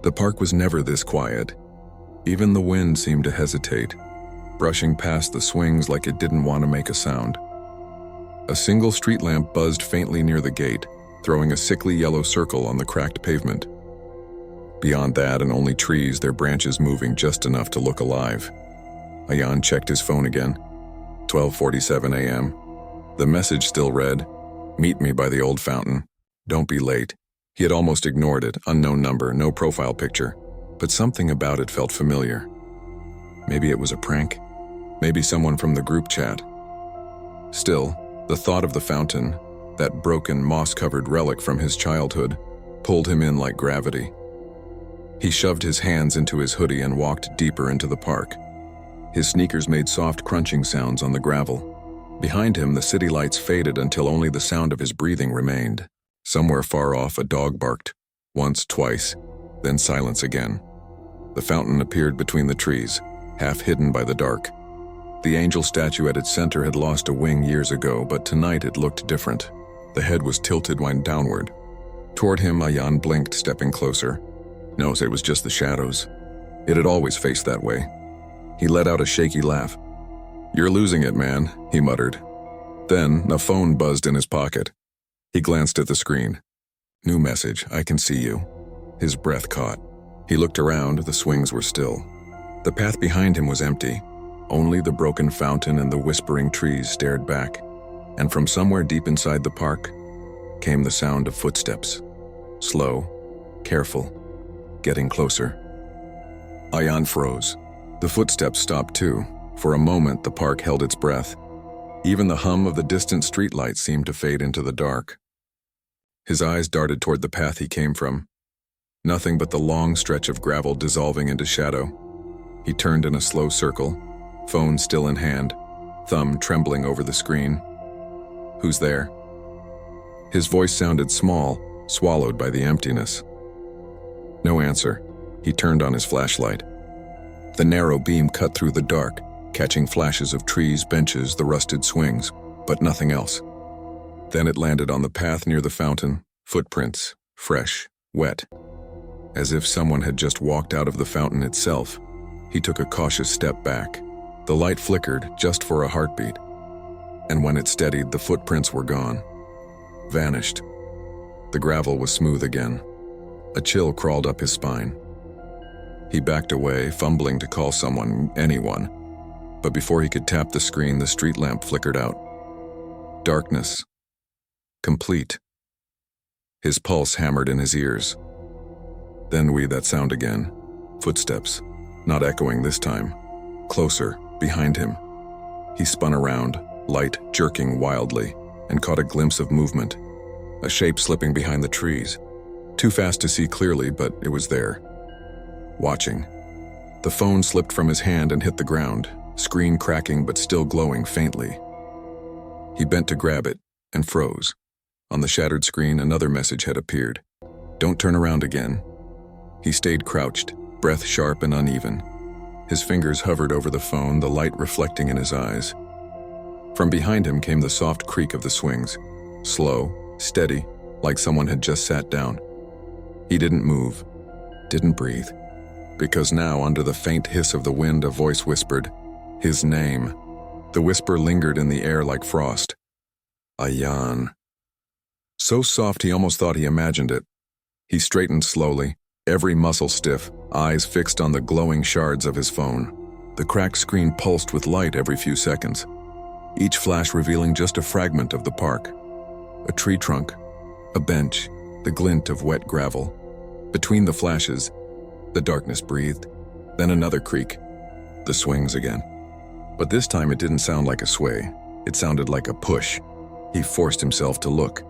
The park was never this quiet. Even the wind seemed to hesitate, brushing past the swings like it didn't want to make a sound. A single street lamp buzzed faintly near the gate, throwing a sickly yellow circle on the cracked pavement. Beyond that, and only trees, their branches moving just enough to look alive. Ayan checked his phone again. 12:47 a.m. The message still read, "Meet me by the old fountain. Don't be late." He had almost ignored it, unknown number, no profile picture, but something about it felt familiar. Maybe it was a prank. Maybe someone from the group chat. Still, the thought of the fountain, that broken, moss-covered relic from his childhood, pulled him in like gravity. He shoved his hands into his hoodie and walked deeper into the park. His sneakers made soft crunching sounds on the gravel. Behind him, the city lights faded until only the sound of his breathing remained. Somewhere far off, a dog barked, once, twice, then silence again. The fountain appeared between the trees, half hidden by the dark. The angel statue at its center had lost a wing years ago, but tonight it looked different. The head was tilted when downward. Toward him, Ayan blinked, stepping closer. No, it was just the shadows. It had always faced that way. He let out a shaky laugh. "You're losing it, man," he muttered. Then, a phone buzzed in his pocket. He glanced at the screen. "New message, I can see you." His breath caught. He looked around, the swings were still. The path behind him was empty. Only the broken fountain and the whispering trees stared back. And from somewhere deep inside the park came the sound of footsteps. Slow, careful, getting closer. Ayan froze. The footsteps stopped too. For a moment, the park held its breath. Even the hum of the distant streetlights seemed to fade into the dark. His eyes darted toward the path he came from. Nothing but the long stretch of gravel dissolving into shadow. He turned in a slow circle, phone still in hand, thumb trembling over the screen. "Who's there?" His voice sounded small, swallowed by the emptiness. No answer. He turned on his flashlight. The narrow beam cut through the dark, catching flashes of trees, benches, the rusted swings, but nothing else. Then it landed on the path near the fountain, footprints, fresh, wet. As if someone had just walked out of the fountain itself, he took a cautious step back. The light flickered just for a heartbeat. And when it steadied, the footprints were gone. Vanished. The gravel was smooth again. A chill crawled up his spine. He backed away, fumbling to call someone, anyone. But before he could tap the screen, the street lamp flickered out. Darkness. Complete. His pulse hammered in his ears. Then that sound again. Footsteps. Not echoing this time. Closer, behind him. He spun around, light jerking wildly, and caught a glimpse of movement. A shape slipping behind the trees. Too fast to see clearly, but it was there. Watching. The phone slipped from his hand and hit the ground, screen cracking but still glowing faintly. He bent to grab it and froze. On the shattered screen, another message had appeared. "Don't turn around again." He stayed crouched, breath sharp and uneven. His fingers hovered over the phone, the light reflecting in his eyes. From behind him came the soft creak of the swings. Slow, steady, like someone had just sat down. He didn't move, didn't breathe. Because now, under the faint hiss of the wind, a voice whispered, his name. The whisper lingered in the air like frost. Ayan. So soft he almost thought he imagined it. He straightened slowly, every muscle stiff, eyes fixed on the glowing shards of his phone. The cracked screen pulsed with light every few seconds, each flash revealing just a fragment of the park. A tree trunk, a bench, the glint of wet gravel. Between the flashes, the darkness breathed, then another creak, the swings again. But this time it didn't sound like a sway, it sounded like a push. He forced himself to look.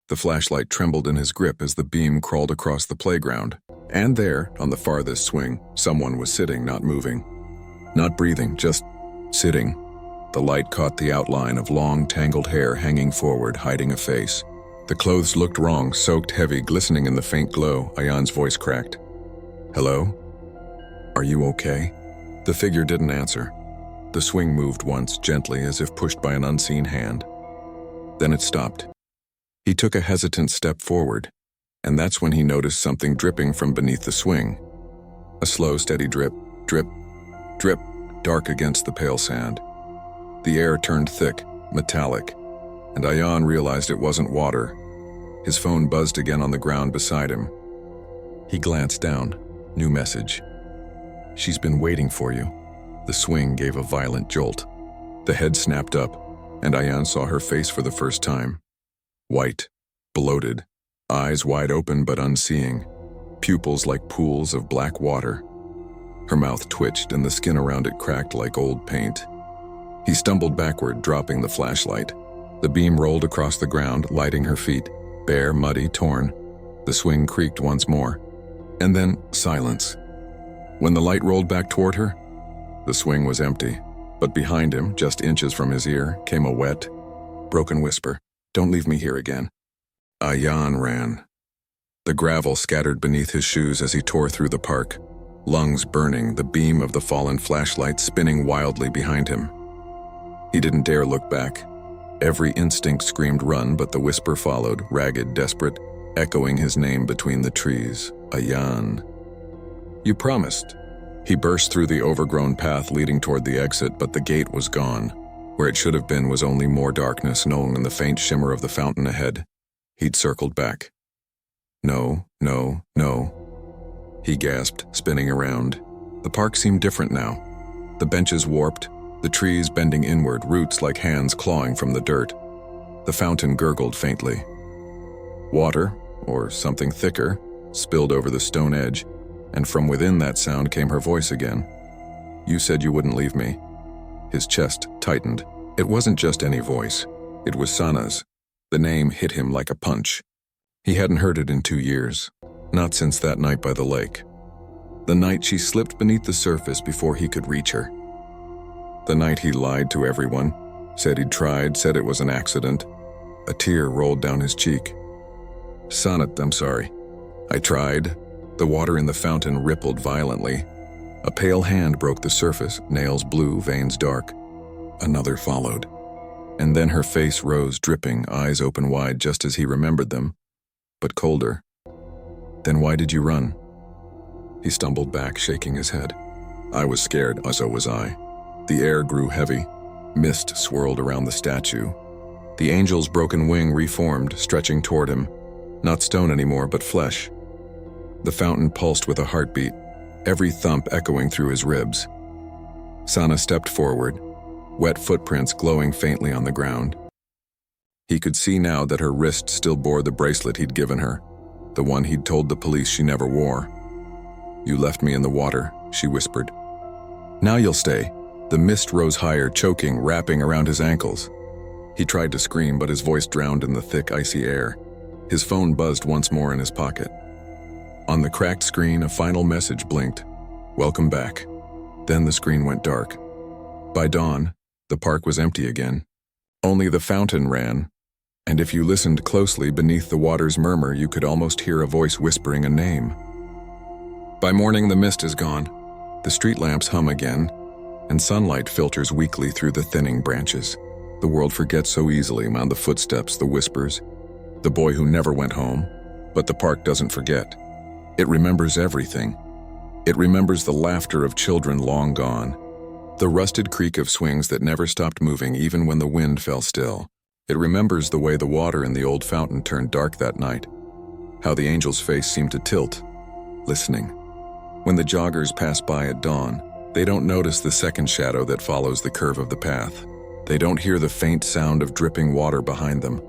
The flashlight trembled in his grip as the beam crawled across the playground. And there, on the farthest swing, someone was sitting, not moving. Not breathing, just sitting. The light caught the outline of long, tangled hair hanging forward, hiding a face. The clothes looked wrong, soaked heavy, glistening in the faint glow. Ayan's voice cracked. "Hello? Are you okay?" The figure didn't answer. The swing moved once, gently, as if pushed by an unseen hand. Then it stopped. He took a hesitant step forward. And that's when he noticed something dripping from beneath the swing. A slow, steady drip, drip, drip, dark against the pale sand. The air turned thick, metallic, and Ayan realized it wasn't water. His phone buzzed again on the ground beside him. He glanced down. New message. "She's been waiting for you." The swing gave a violent jolt. The head snapped up, and Ayan saw her face for the first time. White, bloated, eyes wide open but unseeing, pupils like pools of black water. Her mouth twitched and the skin around it cracked like old paint. He stumbled backward, dropping the flashlight. The beam rolled across the ground, lighting her feet, bare, muddy, torn. The swing creaked once more. And then silence. When the light rolled back toward her, the swing was empty. But behind him, just inches from his ear, came a wet, broken whisper. "Don't leave me here again." Ayan ran. The gravel scattered beneath his shoes as he tore through the park, lungs burning, the beam of the fallen flashlight spinning wildly behind him. He didn't dare look back. Every instinct screamed run, but the whisper followed, ragged, desperate, echoing his name between the trees. Ayan. "You promised." He burst through the overgrown path leading toward the exit, but the gate was gone. Where it should have been was only more darkness, known in the faint shimmer of the fountain ahead. He'd circled back. "No, no, no." He gasped, spinning around. The park seemed different now. The benches warped, the trees bending inward, roots like hands clawing from the dirt. The fountain gurgled faintly. Water, or something thicker, spilled over the stone edge, and from within that sound came her voice again. "You said you wouldn't leave me." His chest tightened. It wasn't just any voice. It was Sana's. The name hit him like a punch. He hadn't heard it in 2 years. Not since that night by the lake. The night she slipped beneath the surface before he could reach her. The night he lied to everyone, said he'd tried, said it was an accident. A tear rolled down his cheek. "Sonnet, I'm sorry. I tried." The water in the fountain rippled violently. A pale hand broke the surface, nails blue, veins dark. Another followed. And then her face rose, dripping, eyes open wide just as he remembered them, but colder. "Then why did you run?" He stumbled back, shaking his head. "I was scared, so was I." The air grew heavy. Mist swirled around the statue. The angel's broken wing reformed, stretching toward him. Not stone anymore, but flesh. The fountain pulsed with a heartbeat, every thump echoing through his ribs. Sana stepped forward, wet footprints glowing faintly on the ground. He could see now that her wrist still bore the bracelet he'd given her, the one he'd told the police she never wore. "You left me in the water," she whispered. "Now you'll stay." The mist rose higher, choking, wrapping around his ankles. He tried to scream, but his voice drowned in the thick, icy air. His phone buzzed once more in his pocket. On the cracked screen, a final message blinked. "Welcome back." Then the screen went dark. By dawn, the park was empty again. Only the fountain ran, and if you listened closely beneath the water's murmur, you could almost hear a voice whispering a name. By morning, the mist is gone. The street lamps hum again, and sunlight filters weakly through the thinning branches. The world forgets so easily among the footsteps, the whispers. The boy who never went home, but the park doesn't forget. It remembers everything. It remembers the laughter of children long gone, the rusted creak of swings that never stopped moving even when the wind fell still. It remembers the way the water in the old fountain turned dark that night, how the angel's face seemed to tilt, listening. When the joggers pass by at dawn, they don't notice the second shadow that follows the curve of the path. They don't hear the faint sound of dripping water behind them,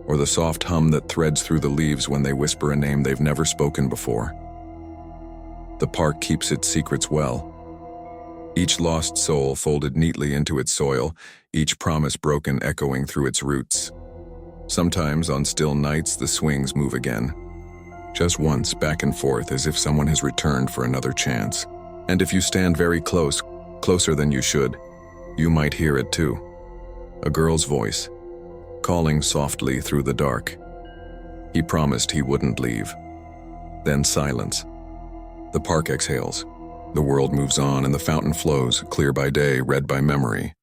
or the soft hum that threads through the leaves when they whisper a name they've never spoken before. The park keeps its secrets well. Each lost soul folded neatly into its soil, each promise broken echoing through its roots. Sometimes, on still nights, the swings move again. Just once, back and forth, as if someone has returned for another chance. And if you stand very close, closer than you should, you might hear it too. A girl's voice, calling softly through the dark. He promised he wouldn't leave. Then silence. The park exhales. The world moves on and the fountain flows, clear by day, red by memory.